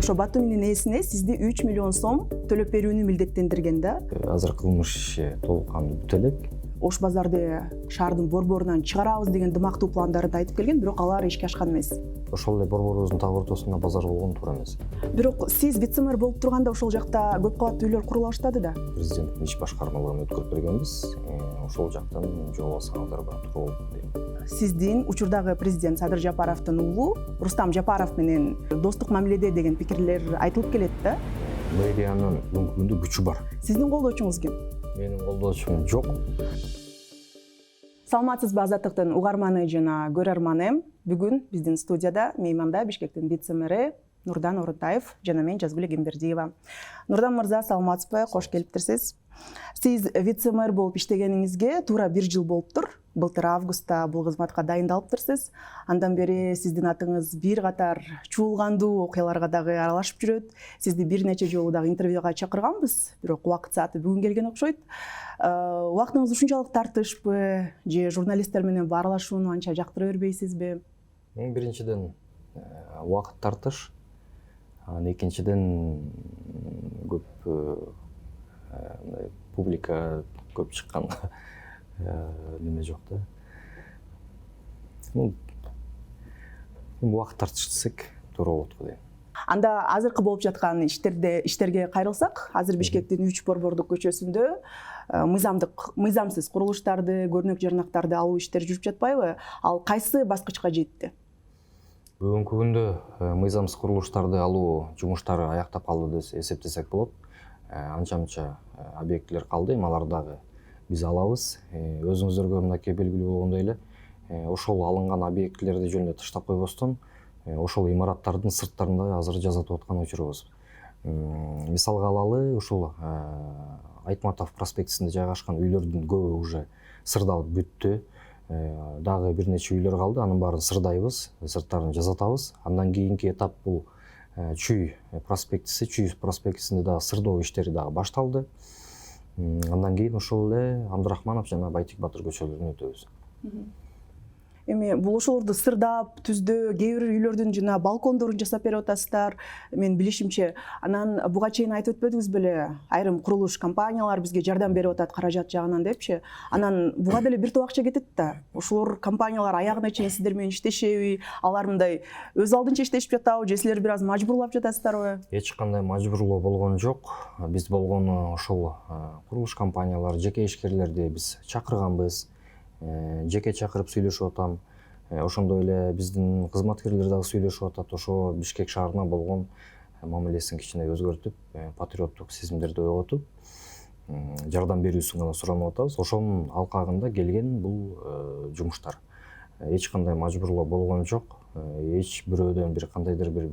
ошо Батуминин ээсине сизди 3 миллион сом төлөп берүүнү милдеттендирген да. Азыр кылмыш иши толук кандуу бүтө элек. Ош базарды шаардын борборунан чыгарабыз деген дымактуу пландарын айтып келген, бирок алар ишке ашкан эмес. Ошол эле борборубуздун так ортосунда базар болгон туура эмес. Бирок сиз вице-мэр болуп турганда ошол жакта көп кабаттуу үйлөр курула баштады да. Президенттин иш башкармалыгын өткөрүп бергенбиз. Ошол жактан жол алсаңыздар тура болот дейм. Сиздин учурдагы президент Садыр Жапаровдун уулу Рустам Жапаров менен достук мамиледе деген пикирлер айтылып келет да. Мэриянын бүгүнкү күндө күчү бар. Сиздин колдоочуңуз ким? Менин колдоочум жок. Саламатсызбы Азаттыктын угарманы жана көрөрманы. Бүгүн биздин студияда мейманда Бишкектин вице-мэри Нурдан Орунтаев жана мен Жазгүл Эгембердиева. Нурдан мырза, саламатсызбы? Кош келиптирсиз. Сиз вице-мэр болуп иштегениңизге туура 1 жыл болуптур. Былтыр августта бул кызматка дайындалыптырсыз. Андан бери сиздин атыңыз бир катар чуулгандуу окуяларга дагы аралашып жүрөт. Сизди бир нече жолу дагы интервьюга чакырганбыз, бирок убакыт сааты бүгүн келген окшойт. Убактыңыз ушунчалык тартышпы же журналисттер менен баарлашууну анча жактыра бербейсизби? Биринчиден убакыт тартыш, экинчиден көп публика көп чыккан неме жок да. Убакыт тартыш десек туура болот го дейм. Анда азыркы болуп жаткан иштерге кайрылсак, азыр Бишкектин 3 борбордук көчөсүндө мыйзамсыз курулуштарды, көрнөк жарнактарды алуу иштери жүрүп жатпайбы? Ал кайсы баскычка жетти? Бүгүнкү күндө мыйзамсыз курулуштарды алуу жумуштары аяктап калды деп эсептесек болот. Анча-мынча объектилер калды, эми аларды дагы биз алабыз. Өзүңүздөргө мынакей белгилүү болгондой эле, ошол алынган объектилерди жөнүндө таштап койбостон, ошол имараттардын сырттарында азыр жасатып аткан учурубуз. Мисалга алалы, ушул Айтматов проспектисинде жайгашкан үйлөрдүн көбү уже сырдалып бүттү. Дагы бир нече үйлөр калды, анын баарын сырдайбыз, сырттарын жасатабыз. Андан кийинки этап бул Чүй проспектисинде дагы сырдоо иштери дагы башталды. Андан кийин ошол эле Абдрахманов жана Байтик Батыр көчөлөрүнө өтөбүз. Эми бул ошолорду сырдап, түздөө, кээ бир үйлөрдүн жана балкондорун жасап берип атасыздар. Мен билишимче, анан буга чейин айтып өтпөдүңүз беле, айрым курулуш компаниялар бизге жардам берип атат каражат жагынан депчи. Анан буга деле бир топ акча кетет да. Ошолор компаниялар аягына чейин сиздер менен иштешеби, алар мындай өз алдынча иштешип жатабы же силер бир аз мажбурлап жатасыздарбы? Эч кандай мажбурлоо болгон жок. Биз болгону ошол курулуш компаниялар, жеке ишкерлерди биз чакырганбыз. Жеке чакырып сүйлөшүп атам. Ошондой эле биздин кызматкерлер дагы сүйлөшүп атат. Ошо Бишкек шаарына болгон мамилесин кичине өзгөртүп, патриоттук сезимдерди ойготуп, жардам берүүсүн гана суранып атабыз. Ошонун алкагында келген бул жумуштар. Эч кандай мажбурлоо болгон жок. Эч бирөөдөн бир кандайдыр бир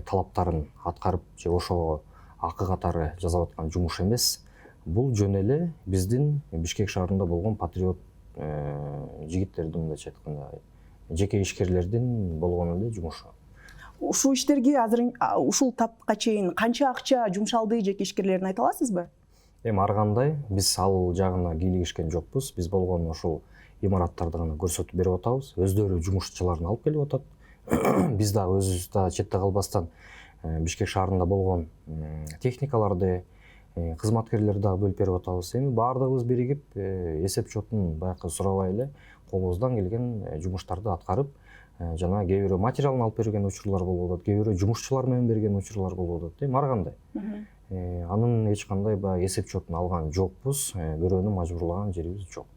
талаптарын аткарып же ошого акы катары жасап аткан жумуш эмес. Бул жөн эле биздин Бишкек шаарында болгон патриот жигиттердин, мындайча айтканда, жеке ишкерлердин болгон эле жумушу. Ушул иштерге азыр ушул тапка чейин канча акча жумшалды жеке ишкерлерин айта аласызбы? Эми ар кандай биз ал жагына кийлигишкен жокпуз. Биз болгон ошол имараттарды гана көрсөтүп берип атабыз. Өздөрү жумушчуларын алып келип атат. Биз дагы өзүбүз дагы четте калбастан Бишкек шаарында болгон техникаларды, кызматкерлерди дагы бөлүп берип атабыз. Эми баардыгыбыз биригип эсеп чотун баягы сурабай эле колубуздан келген жумуштарды аткарып, жана кээ бирөө материалын алып берген учурлар болуп атат, кээ бирөө жумушчулар менен берген учурлар болуп атат. Эми ар кандай. Анын эч кандай баягы эсеп чотун алган жокпуз, бирөөнү мажбурлаган жерибиз жок.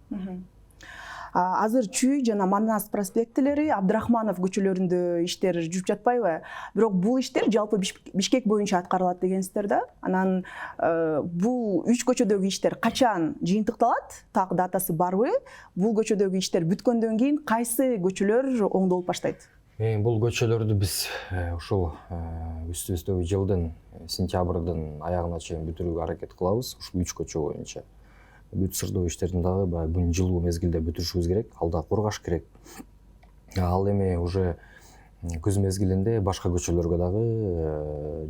Азыр Чүй жана Манас проспектилери, Абдрахманов көчөлөрүндө иштер жүрүп жатпайбы? Бирок бул иштер жалпы Бишкек боюнча аткарылат дегенсиздер да. Анан бул 3 көчөдөгү иштер качан жыйынтыкталат? Так датасы барбы? Бул көчөдөгү иштер бүткөндөн кийин кайсы көчөлөр оңдолуп баштайт? Бул көчөлөрдү биз ушул үстүбүздөгү жылдын сентябрдын аягына чейин бүтүрүүгө аракет кылабыз. Ушул 3 көчө боюнча. Бүт сырдоо иштерин дагы күн жылуу мезгилде бүтүрүшүбүз керек, ал да кургаш керек. Ал эми уже күз мезгилинде башка көчөлөргө дагы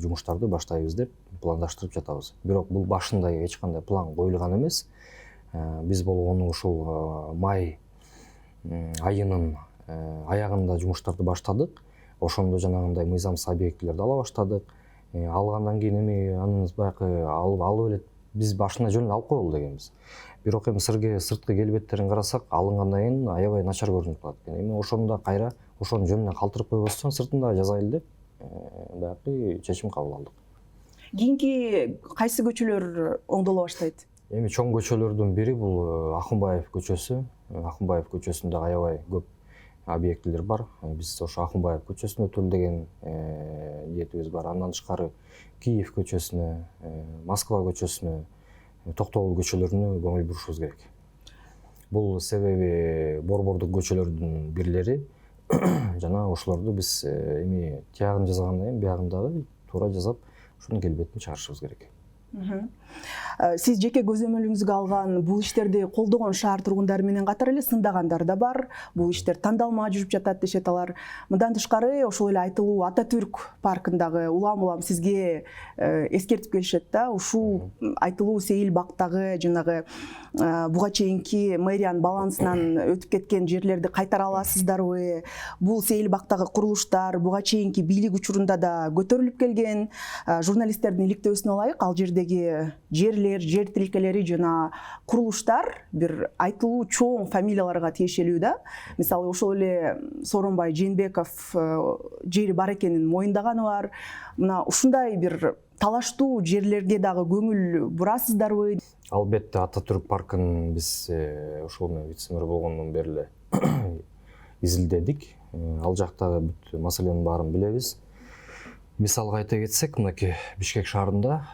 жумуштарды баштайбыз деп пландаштырып жатабыз. Бирок бул башында эч кандай план коюлган эмес. Биз болгону ушул май айынын аягында жумуштарды баштадык. Ошондо жанагындай мыйзамсыз объектилерди ала баштадык. Алгандан кийин эми анын баягы алып эле биз башына жөн эле алып коелу дегенбиз. Бирок эми сырткы келбеттерин карасак, алынгандан кийин аябай начар көрүнүп калат экен. Эми ошондо кайра ошонун жөнүнөн калтырып койбостон сыртында жазайлы деп баягы чечим кабыл алдык. Кийинки кайсы көчөлөр оңдоло баштайт? Эми чоң көчөлөрдүн бири бул Акунбаев көчөсү. Акунбаев көчөсүндө аябай көп объектилер бар. Биз ошо Акунбаев көчөсүнө өтөлү деген ниетибиз бар. Андан тышкары Киев көчөсүнө, Москва көчөсүнө, Токтогул көчөлөрүнө көңүл бурушубуз керек. Бул себеби борбордук көчөлөрдүн бирлери жана ошолорду биз эми тиягын жазгандан кийин биягын дагы туура жасап ошонун келбетин чыгарышыбыз керек. Сиз жеке көзөмөлүңүзгө алган бул иштерди колдогон шаар тургундары менен катар эле сындагандар да бар. Бул иштер тандалма жүрүп жатат дешет алар. Мындан тышкары ошол эле айтылуу Ататүрк паркындагы улам сизге эскертип келишет да. Ушул айтылуу Сейил бактагы жанагы буга чейинки мэриянын балансынан өтүп кеткен жерлерди кайтара аласыздарбы? Бул Сейил бактагы курулуштар буга чейинки бийлик учурунда да көтөрүлүп келген. Журналисттердин иликтөөсүнө ылайык, ал жердеги жерлер, жер тилкелери жана курулуштар бир айтылуу чоң фамилияларга тиешелүү да. Мисалы ошол эле Сооронбай Жээнбеков жери бар экенин моюндаганы бар. Мына ушундай бир талаштуу жерлерге дагы көңүл бурасыздарбы? Албетте Ататүрк паркын биз ошол вице-мэр болгондон бери эле изилдедик. Ал жактагы бүт маселенин баарын билебиз. Мисалга айта кетсек, мынакей Бишкек шаарында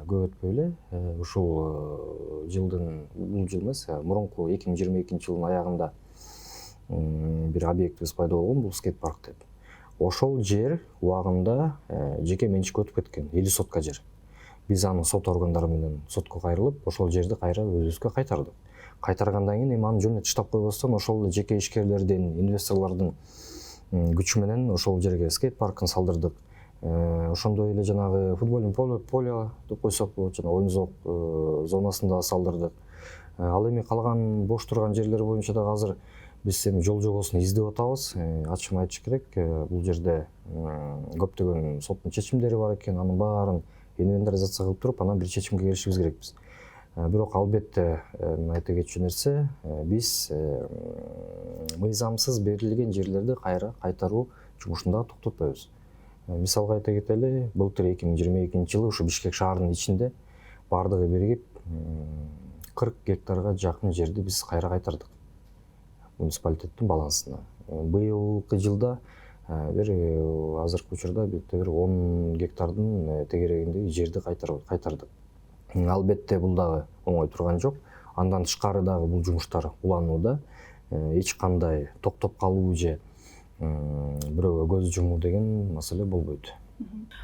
көп өтпөй эле ушул жылдын, бул жыл эмес, мурунку 2022 жылдын аягында бир объектибиз пайда болгон, бул скейт парк деп. Ошол жер убагында жеке менчикке өтүп кеткен, 50 сотка жер. Биз аны сот органдары менен сотко кайрылып, ошол жерди кайра өзүбүзгө кайтардык. Кайтаргандан кийин эми аны жөн эле таштап койбостон, ошол эле жеке ишкерлердин, инвесторлордун күчү менен ошол жерге скейт паркын салдырдык. Ошондой эле жанагы футбольный поле деп койсок болот, жана оюн зонасын да салдырдык. Ал эми калган бош турган жерлер боюнча да азыр биз эми жол жобосун издеп атабыз. Ачык айтыш керек, бул жерде көптөгөн соттун чечимдери бар экен, анын баарын инвентаризация кылып туруп, анан бир чечимге келишибиз керекпиз. Бирок албетте айта кетчү нерсе, биз мыйзамсыз берилген жерлерди кайра кайтаруу жумушун дагы токтотпойбуз. Мисалга айта кетели, былтыр 2022 жылы ушу Бишкек шаарынын ичинде бардыгы биригип 40 гектарга жакын жерди биз кайра кайтардык муниципалитеттин балансына. Быйылкы жылда бир азыркы учурда бир 10 гектардын тегерегиндеги жерди кайтардык. Албетте бул дагы оңой турган жок. Андан тышкары дагы бул жумуштар уланууда. Эч кандай токтоп калуу же бирөөгө көз жумуу деген маселе болбойт.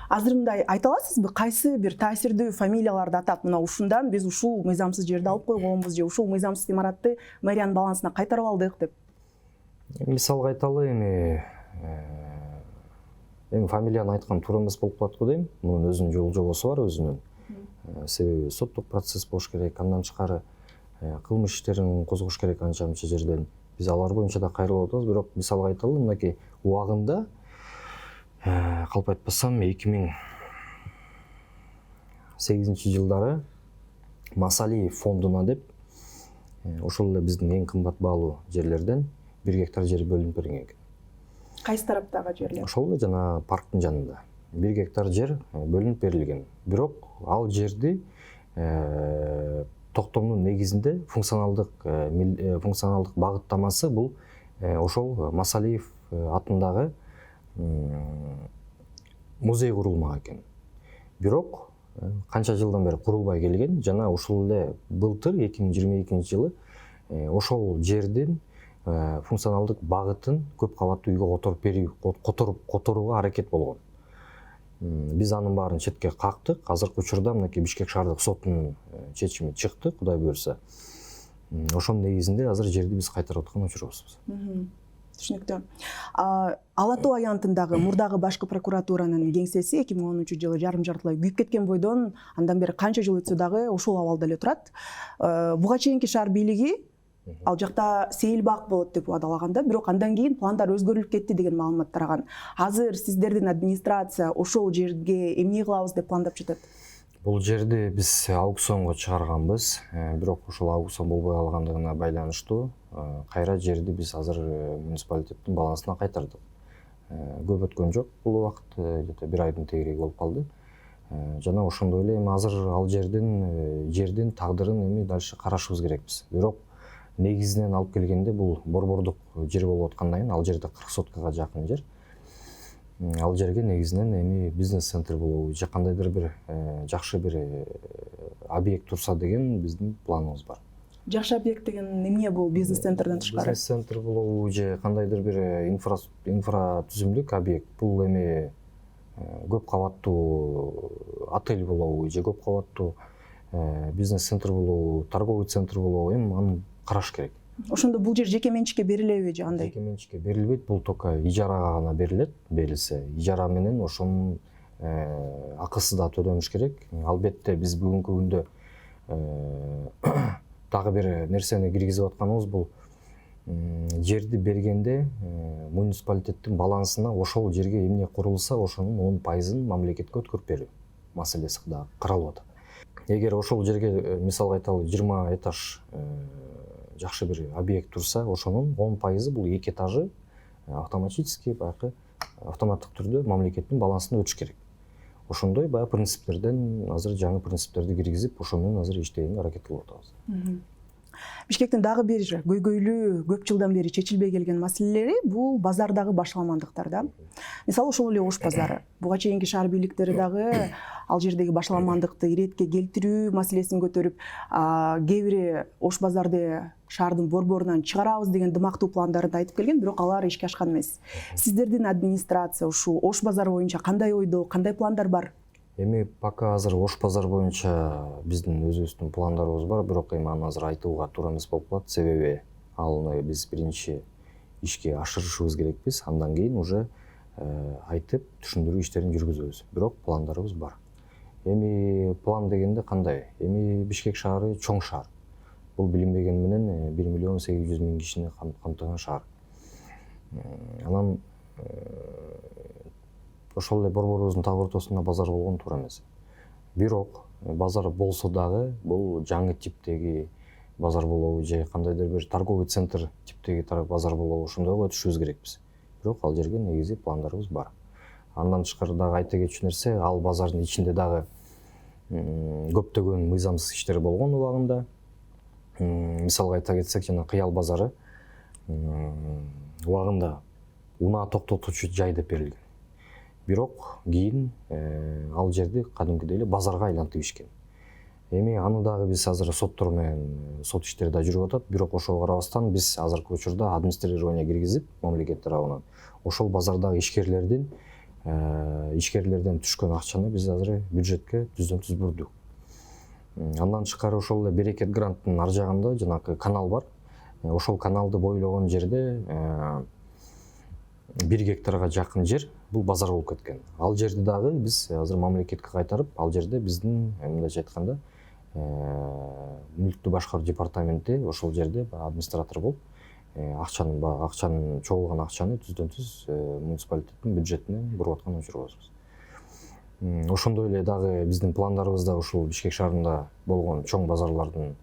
Азыр мындай айта аласызбы, кайсы бир таасирдүү фамилияларды атап, мына ушундан биз ушул мыйзамсыз жерди алып койгонбуз же ушул мыйзамсыз имаратты мэриянын балансына кайтарып алдык деп? Мисалга айталы, эми фамилияны айткан туура эмес болуп калат го дейм. Мунун өзүнүн жол жобосу бар, өзүнүн. Себеби соттук процесс болуш керек, андан тышкары кылмыш иштерин козгош керек анча мынча жерден. Биз алар боюнча да кайрылып атабыз, бирок мисалга айталы, мынакей убагында калп айтпасам 2008 жылдары Масалиев фондуна деп ошол эле биздин эң кымбат баалуу жерлерден 1 гектар жер бөлүнүп берилген экен. Кайсы тараптагы жерлер? Ошол эле жана парктын жанында 1 гектар жер бөлүнүп берилген. Бирок ал жерди токтомдун негизинде функционалдык багыттамасы бул ошол Масалиев атындагы музей курулмак экен. Бирок канча жылдан бери курулбай келген, жана ушул эле былтыр 2022 жылы ошол жердин функционалдык багытын көп кабаттуу үйгө которууга аракет болгон. Биз анын баарын четке кактык. Азыркы учурда мынакей Бишкек шаардык сотунун чечими чыкты, Кудай буйрса. Ошонун негизинде азыр жерди биз кайтарып аткан учурубуз. Түшүнүктүү. Ала Тоо аянтындагы мурдагы башкы прокуратуранын кеңсеси 2010 жылы жарым-жартылай күйүп кеткен бойдон андан бери канча жыл өтсө дагы ошол абалда эле турат. Буга чейинки шаар бийлиги Ал жакта сейил бак болот деп убадалаганда, бирок андан кийин пландар өзгөрүлүп кетти деген маалымат тараган. Азыр сиздердин администрация ошол жерге эмне кылабыз деп пландап жатат? Бул жерди биз аукционго чыгарганбыз, бирок ошол аукцион болбой калгандыгына байланыштуу кайра жерди биз азыр муниципалитеттин балансына кайтардык. Көп өткөн жок бул убакыт, где-то 1 айдын тегереги болуп калды. Жана ошондой эле эми азыр ал жердин тагдырын эми дальше карашыбыз керекпиз. Бирок негизинен алып келгенде бул борбордук жер болуп аткандан кийин ал жерде 40 соткага жакын жер. Ал жерге негизинен эми бизнес центр болобу же кандайдыр бир жакшы бир объект турса деген биздин планыбыз бар. Жакшы объект деген эмне бул бизнес центрден тышкары? Бизнес центр болобу же кандайдыр бир инфра түзүмдүк объект. Бул эми көп кабаттуу отель болобу же көп кабаттуу бизнес центр болобу, торговый центр болобу, эми аны караш керек. Ошондо бул жер жеке менчикке берилеби же кандай? Жеке менчикке берилбейт, бул только ижарага гана берилсе, ижара менен ошонун акысы да төлөнүш керек. Албетте биз бүгүнкү күндө дагы бир нерсени киргизип атканыбыз бул жерди бергенде муниципалитеттин балансына ошол жерге эмне курулса ошонун 10%-ын мамлекетке өткөрүп берүү маселеси да каралып атат. Эгер ошол жерге мисалга айталы 20 этаж жакшы бир объект турса, ошонун 10%-ы бул 2 этажы автоматически баягы автоматтык түрдө мамлекеттин балансына өтүш керек. Ошондой баягы принциптерден азыр жаңы принциптерди киргизип, ошону менен азыр иштегенге аракет кылып атабыз. Бишкектин дагы бир көйгөйлүү көп жылдан бери чечилбей келген маселелери бул базардагы башаламандыктар да. Мисалы ошол эле Ош базары. Буга чейинки шаар бийликтери дагы ал жердеги башаламандыкты иретке келтирүү маселесин көтөрүп, кээ бири Ош базарды шаардын борборунан чыгарабыз деген дымактуу пландарын айтып келген, бирок алар ишке ашкан эмес. Сиздердин администрация ушул Ош базары боюнча кандай ойдо, кандай пландар бар? Эми пока азыр Ош базар боюнча биздин өзүбүздүн пландарыбыз бар, бирок эми аны азыр айтууга туура эмес болуп калат. Себеби аны биз биринчи ишке ашырышыбыз керекпиз, андан кийин уже айтып түшүндүрүү иштерин жүргүзөбүз. Бирок пландарыбыз бар. Эми план дегенде кандай? Эми Бишкек шаары чоң шаар. Бул билинбеген менен 1 миллион 800 миң кишини камтыган шаар. Анан ошол эле борборубуздун так ортосунда базар болгон туура эмес. Бирок базар болсо дагы бул жаңы типтеги базар болобу же кандайдыр бир торговый центр типтеги базар болобу, ошондойго өтүшүбүз керекпиз. Бирок ал жерге негизи пландарыбыз бар. Андан тышкары дагы айта кетчү нерсе, ал базардын ичинде дагы көптөгөн мыйзамсыз иштер болгон убагында. Мисалга айта кетсек, жана Кыял базары убагында унаа токтотуучу жай деп берилген. Бирок кийин ал жерди кадимкидей эле базарга айлантып ишкен. Эми аны дагы биз азыр соттор менен сот иштери да жүрүп атат, бирок ошого карабастан биз азыркы учурда администрирование киргизип, мамлекет тарабынан ошол базардагы ишкерлерден түшкөн акчаны биз азыр бюджетке түздөн-түз бурдук. Андан тышкары ошол эле Берекет гранттын ар жагында жанакы канал бар. Ошол каналды бойлогон жерде 1 гектарга жакын жер бул базар болуп кеткен. Ал жерди дагы биз азыр мамлекетке кайтарып, ал жерде биздин мындайча айтканда мүлктү башкаруу департаменти ошол жерде администратор болуп, акчанын чогулган акчаны түздөн-түз муниципалитеттин бюджетинен буруп аткан учурубуз. Ошондой эле дагы биздин пландарыбызда ушул Бишкек шаарында болгон чоң базарлардын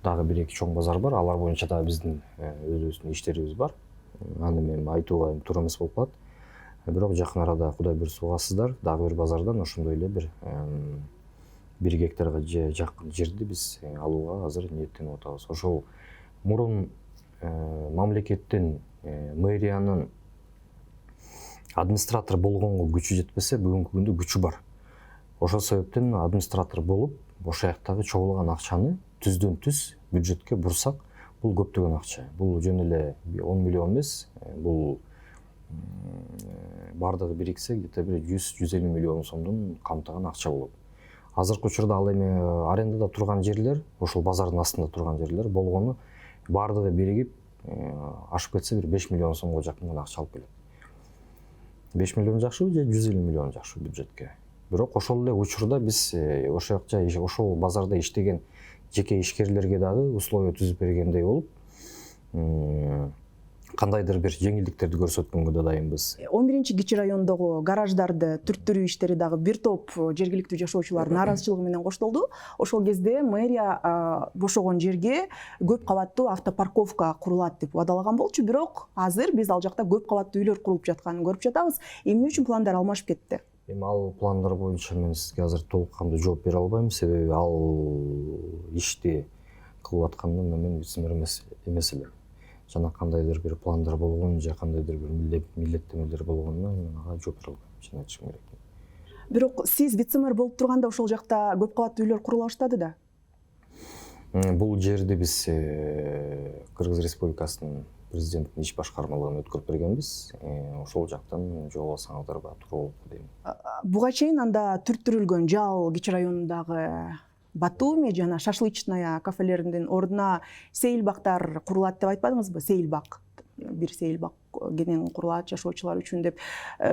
дагы 1-2 чоң базар бар. Алар боюнча да биздин өзүбүздүн иштерибиз бар. Аны мен айтууга туура эмес болуп калат. Бирок жакын арада Кудай буйрса угасыздар, дагы бир базардан ошондой эле бир 1 гектарга жакын жерди биз алууга азыр ниеттенип атабыз. Ошол мурун мамлекеттин, мэриянын администратор болгонго күчү жетпесе, бүгүнкү күндө күчү бар. Ошол себептен администратор болуп, ошол жактагы чогулган акчаны түздөн-түз бюджетке бурсак, бул көптөгөн акча. Бул жөн эле 10 миллион эмес, бул бардыгы бириксе где-то бир 100-150 миллион сомдун камтыган акча болот. Азыркы учурда ал эми арендада турган жерлер, ошол базардын астында турган жерлер болгону бардыгы биригип ашып кетсе бир 5 миллион сомго жакын гана акча алып келет. 5 миллион жакшыбы же 150 миллион жакшы бюджетке. Бирок ошол эле учурда биз ошол базарда иштеген жеке ишкерлерге дагы условия түзүп бергендей болуп, кандайдыр бир жеңилдиктерди көрсөткөнгө да дайынбыз. 11 кичи райондогу гараждарды түрттүрүү иштери дагы бир топ жергиликтүү жашоочулардын нааразычылыгы менен коштолду. Ошол кезде мэрия бошогон жерге көп кабаттуу автопарковка курулат деп убадалаган болчу, бирок азыр биз ал жакта көп кабаттуу үйлөр курулуп жатканын көрүп жатабыз. Эмне үчүн пландар алмашып кетти? Эми ал пландар боюнча мен сизге азыр толук кандуу жооп бере албайм, себеби ал ишти кылып аткандан мен вице-мэр эмес элем. Жана кандайдыр бир пландар болгон же кандайдыр бир милдеттенүүлөр болгонуна мен ага жооп бере албайм, чын айтышым керек. Бирок сиз вице-мэр болуп турганда ошол жакта көп кабаттуу үйлөр курула баштады да. Бул жерди биз Кыргыз Республикасынын президентинин иш башкармалыгына өткөрүп бергенбиз. Ошол жактан жообасаңыздар тууралуу дейм. Буга чейин анда түрттүрүлгөн жал кичи районундагы Батуми жана шашлычная кафелеринин ордуна сейилбактар курулат деп айтпадыңызбы? Сейилбак, бир сейилбак кенен курулат жашоочулар үчүн деп.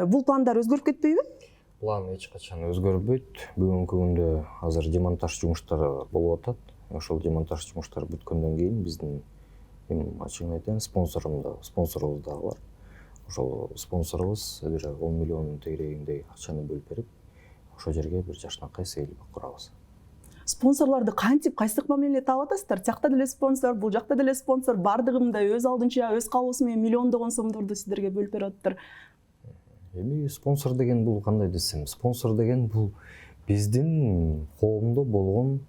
Бул пландар өзгөрүп кетпейби? План эч качан өзгөрбөйт. Бүгүнкү күндө азыр демонтаж жумуштары болуп атат. Ошол демонтаж жумуштары бүткөндөн кийин биздин ачыгын айтайын, спонсорубуз дагы бар. Ошол спонсорубуз бир 10 миллион тегерегиндей акчаны бөлүп берип, ошол жерге бир жакшынакай сейилбак курабыз. Спонсорлорду кантип кайсык мамиле таап атасыздар? Жакта деле спонсор, бул жакта деле спонсор, бардыгында өз алдынча, өз каалоосу менен миллиондогон сомдорду сиздерге бөлүп берип атыптыр. Эми спонсор деген бул кандай десем, спонсор деген бул биздин коомдо болгон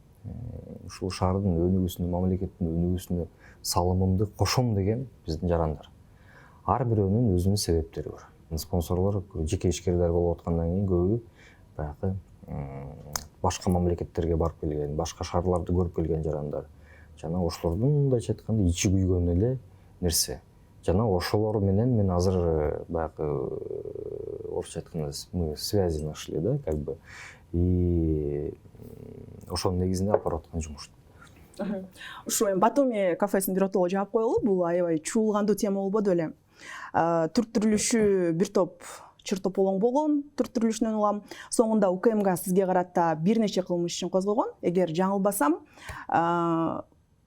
ушул шаардын өнүгүүсүнө, мамлекеттин өнүгүүсүнө салымымды кошом деген биздин жарандар. Ар бирөөнүн өзүнүн себептери бар. Спонсорлор жеке ишкерлер болуп аткандан кийин көбү баягы башка мамлекеттерге барып келген, башка шаарларды көрүп келген жарандар. Жана ошолордун мындайча айтканда ичи күйгөн эле нерсе. Жана ошолор менен мен азыр баягы орусча айтканда мы связи нашли, да, как бы. И ошонун негизинде алып барып аткан жумуш. Ушу Батуми кафесин биротоло жаап коелу. Бул аябай чуулгандуу тема болбоду беле? Түрттүрүлүшү бир топ чыр-тополоң болгон, түрттүрүлүшүнөн улам. Соңунда УКМК сизге карата бир нече кылмыш ишин козгогон. Эгер жаңылбасам,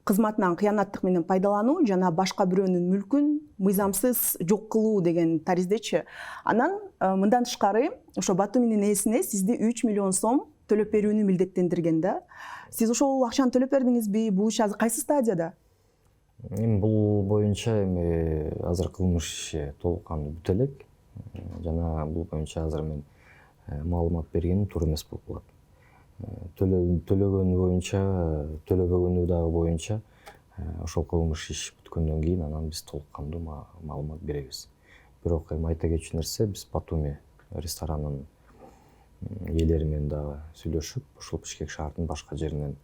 кызматынан кыянаттык менен пайдалануу жана башка бирөөнүн мүлкүн мыйзамсыз жок кылуу деген тариздечи. Анан мындан тышкары ошо Батуминин ээсине сизди 3 миллион сом төлөп берүүнү милдеттендирген да. Сиз ошол акчаны төлөп бердиңизби? Бул иш азыр кайсы стадияда? Эми бул боюнча азыр кылмыш иши толук кандуу бүтө элек. Жана бул боюнча азыр мен маалымат бергеним туура эмес болуп калат. Төлөгөнү боюнча, төлөбөгөнү дагы боюнча ошол кылмыш иш бүткөндөн кийин анан биз толук кандуу маалымат беребиз. Бирок эми айта кетчү нерсе, биз Батуми ресторанынын ээлери менен дагы сүйлөшүп, ушул Бишкек шаардын башка жеринен,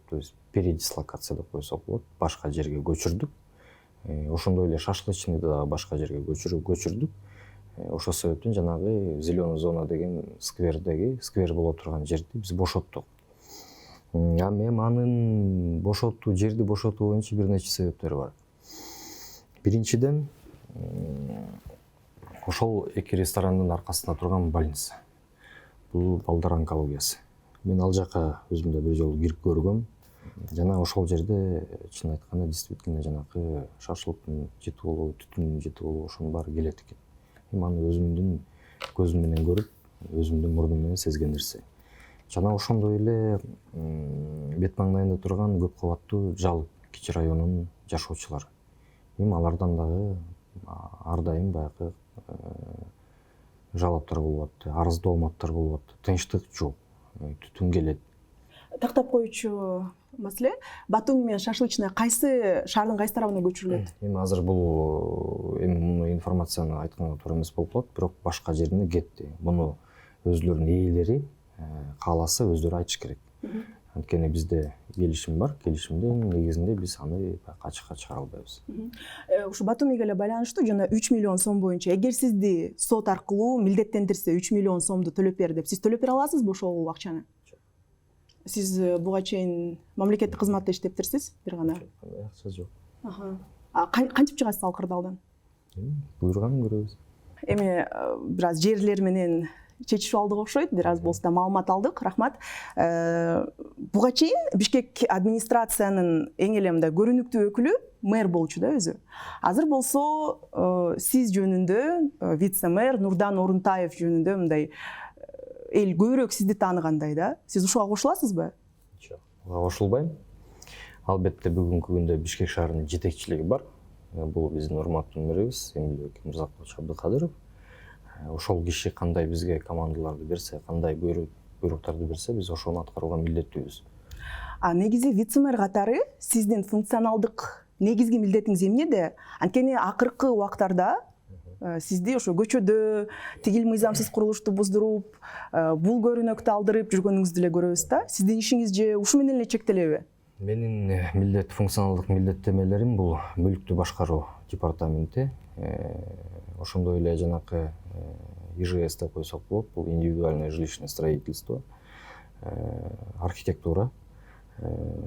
то есть передислокация деп койсок болот, башка жерге көчүрдүк. Ошондой эле шашлычныйды дагы башка жерге көчүрдүк. Ошол себептен жанагы зеленый зона деген сквер боло турган жерди биз бошоттук. Эми анын жерди бошотуу боюнча бир нече себептер бар. Биринчиден, ошол эки ресторандын аркасында турган больница. Бул балдар онкологиясы. Мен ал жака өзүм да бир жолу кирип көргөм. Жана ошол жерде чын айтканда действительно жанакы шашлыктын жети болобу, түтүндүн жети болобу ошонун баары келет экен. Эми аны өзүмдүн көзүм менен көрүп, өзүмдүн мурдум менен сезген нерсе. Жана ошондой эле бет маңдайында турган көп кабаттуу жал кичи районунун жашоочулары. Эми алардан дагы ар дайым баягы жалаптар болуп атты, арыздуу мааттар болуп атты. Тынчтык жок, түтүн келет. Тактап коючу маселе, Батуми менен шашлычная кайсы шаардын кайсы тарабына көчүрүлөт? Эми азыр бул муну информацияны айтканга туура эмес болуп калат, бирок башка жерине кетти. Муну өзлөрүнүн ээлери кааласа өздөрү айтыш керек. Анткени бизде келишим бар, келишимдин негизинде биз аны ачыкка чыгара албайбыз. Ушу Батумиге эле байланыштуу жана 3 миллион сом боюнча эгер сизди сот аркылуу милдеттендирсе 3 миллион сомду төлөп бер деп, сиз төлөп бере аласызбы ошол акчаны? Сиз буга чейин мамлекеттик кызматта иштептирсиз, бир гана. Акча жок. Кантип чыгасыз ал кырдаалдан? Буйруганын көрөбүз. Эми бир аз жерлер менен чечишип алдык окшойт. Бир аз болсо да маалымат алдык. Рахмат. Буга чейин Бишкек администрациянын эң эле мындай көрүнүктүү өкүлү мэр болчу да өзү. Азыр болсо сиз жөнүндө вице-мэр Нурдан Орунтаев жөнүндө мындай эл көбүрөөк сизди тааныгандай да. Сиз ушуга кошуласызбы? Жок, кошулбайм. Албетте бүгүнкү күндө Бишкек шаарынын жетекчилиги бар. Бул биздин урматтуу мэрибиз Эмилбек Мырзакулович Абдыкадыров. Ошол киши кандай бизге командаларды берсе, кандай буйруктарды берсе, биз ошону аткарууга милдеттүүбүз. Негизи вице-мэр катары сиздин функционалдык негизги милдетиңиз эмнеде? Анткени акыркы убактарда сизди ошо көчөдө тигил мыйзамсыз курулушту буздуруп, бул көрүнөктү алдырып жүргөнүңүздү эле көрөбүз да. Сиздин ишиңиз же ушу менен эле чектелеби? Менин функционалдык милдеттемелерим бул мүлктү башкаруу департаменти. Ошондой эле жанакы ИЖС деп койсок болот, бул индивидуальное жилищное строительство, архитектура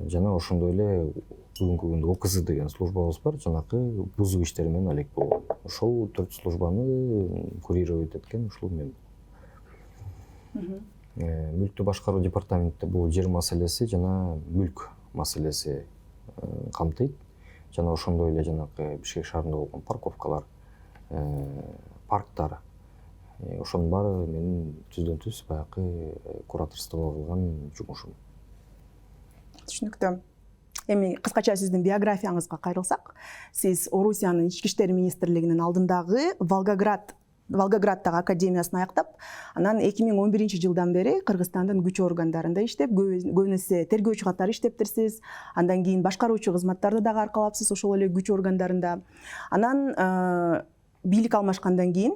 жана ошондой эле бүгүнкү күндө ОКЗ деген службабыз бар, жанакы бузуу иштери менен алек болгон. Ошол 4 службаны курировать эткен ушул мен. Мүлктү башкаруу департаментте бул жер маселеси жана мүлк маселеси камтыйт. Жана ошондой эле жанакы Бишкек шаарында болгон парковкалар, парктар, ошонун баары менин түздөн түз баягы кураторство кылган жумушум. Түшүнүктүү. Эми кыскача сиздин биографияңызга кайрылсак, сиз Орусиянын ички иштер министрлигинин алдындагы Волгоградтагы академиясын аяктап, анан 2011 жылдан бери Кыргызстандын күч органдарында иштеп, көбүнесе тергөөчү катары иштептирсиз. Андан кийин башкаруучу кызматтарды дагы аркалапсыз ошол эле күч органдарында. Анан бийлик алмашкандан кийин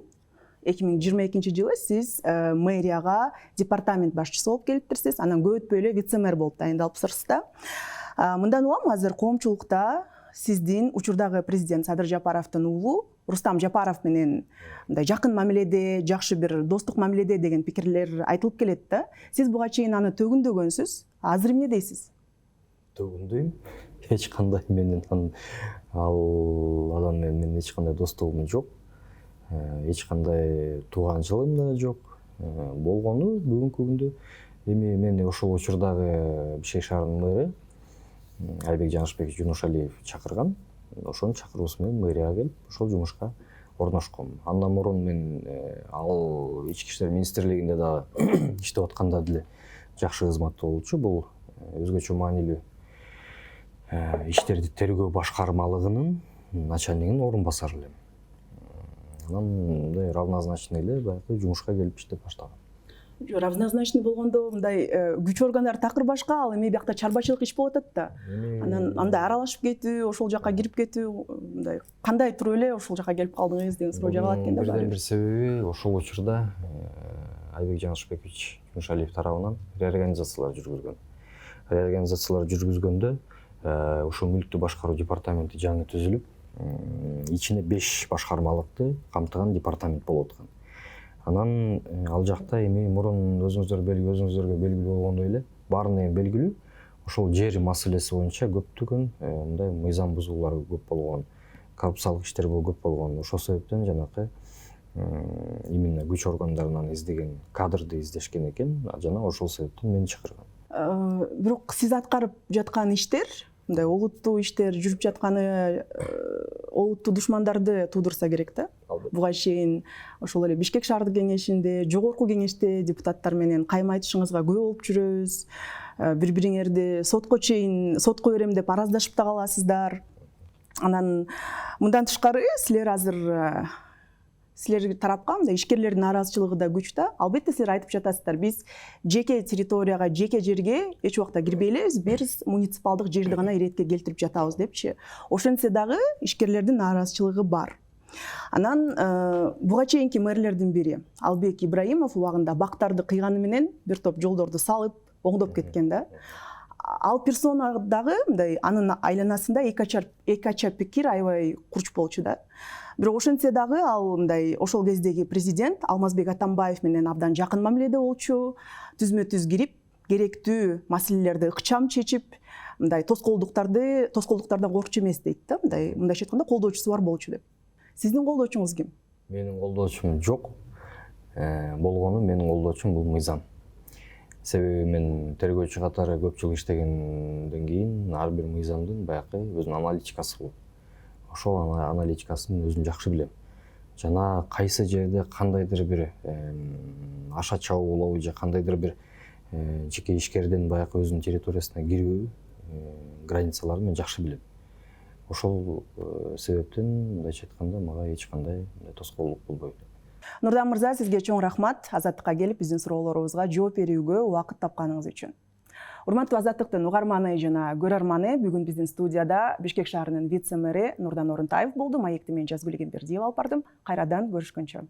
2022 жылы сиз мэрияга департамент башчысы болуп келиптирсиз. Анан көп өтпөй эле вице-мэр болуп дайындалыпсыз да. Мындан улам азыр коомчулукта сиздин учурдагы президент Садыр Жапаровдун уулу Рустам Жапаров менен мындай жакын мамиледе, жакшы бир достук мамиледе деген пикирлер айтылып келет да. Сиз буга чейин аны төгүндөгөнсүз. Азыр эмне дейсиз? Төгүндөйм. Эч кандай менен ал адам менен эч кандай достугум жок. Эч кандай тууганчылыгым да жок. Болгону бүгүнкү күндө эми мени ошол учурдагы Бишкек шаарынын мэрі Айбек Жанышбекович Жунушалиев чакырган. Ошонун чакыруусу менен мэрияга келип, ошол жумушка орношком. Андан мурун мен ал ички иштер министрлигинде да иштеп атканда деле жакшы кызматта болчу. Бул өзгөчө маанилүү иштерди тергөө башкармалыгынын начальнигинин орун басары элем. Анан мындай равнозначный эле баягы жумушка келип иштеп баштагам. Равнозначный болгондо мындай күч органдары такыр башка, ал эми биякта чарбачылык иш болуп атат да. Анан андай аралашып кетүү, ошол жака кирип кетүү, мындай кандай туруп эле ошол жака келип калдыңыз деген суроо жагалат экен да. Бирден бир себеби ошол учурда Айбек Жанышбекович Жунушалиев тарабынан реорганизациялар жүргүзгөн. Реорганизациялар жүргүзгөндө ошол мүлктү башкаруу департаменти жаңы түзүлүп, ичине 5 башкармалыкты камтыган департамент болуп аткан. Анан ал жакта эми мурун өзүңүздаргө белгилүү болгондой эле, баарына эми белгилүү, ошол жер маселеси боюнча көптөгөн мындай мыйзам бузуулар көп болгон, коррупциялык иштер көп болгон. Ошол себептен жанакы именно күч органдарынан издеген кадрды издешкен экен, жана ошол себептен мени чакырган. Бирок сиз аткарып жаткан иштер, мындай олуттуу иштер жүрүп жатканы олуттуу душмандарды туудурса керек да. Буга чейин ошол эле Бишкек шаардык кеңешинде, жогорку кеңеште депутаттар менен кайма айтышыңызга күбө болуп жүрөбүз. Бири-бириңерди сотко берем деп араздашып да каласыздар. Анан мындан тышкары силер тарапка мындай ишкерлердин нааразычылыгы да күч да. Албетте силер айтып жатасыздар, биз жеке территорияга, жеке жерге эч убакта кирбей элебиз, биз муниципалдык жерди гана иретке келтирип жатабыз депчи. Ошентсе дагы ишкерлердин нааразычылыгы бар. Анан буга чейинки мэрлердин бири Албек Ибраимов убагында бактарды кыйганы менен бир топ жолдорду салып, оңдоп кеткен да. Ал персона дагы мындай анын айланасында эки ача пикир аябай курч болчу да. Бирок ошентсе дагы ал мындай ошол кездеги президент Алмазбек Атамбаев менен абдан жакын мамиледе болчу, түзмө-түз кирип, керектүү маселелерди ыкчам чечип, мындай тоскоолдуктардан коркчу эмес дейт да. Мындайча айтканда колдоочусу бар болчу деп. Сиздин колдоочуңуз ким? Менин колдоочум жок. болгону менин колдоочум бул мыйзам. Себеби мен тергөөчү катары көп жыл иштегенден кийин ар бир мыйзамдын баягы өзүнүн аналитикасы болот. Ошол аналитикасын өзүн жакшы билем. Жана кайсы жерде кандайдыр бир аша чабуулоо же кандайдыр бир жеке ишкердин баягы өзүнүн территориясына кирүү границаларын мен жакшы билем. Ошол себептен мындайча айтканда мага эч кандай тоскоолдук болбойт. Нурдан мырза, сизге чоң рахмат Азаттыкка келип биздин суроолорубузга жооп берүүгө убакыт тапканыңыз үчүн. Урматтуу Азаттыктын угарманы жана көрөрманы, бүгүн биздин студияда Бишкек шаарынын вице-мэри Нурдан Орунтаев болду. Маекти мен Жазгүл Эгембердиева алып бардым. Кайрадан көрүшкөнчө.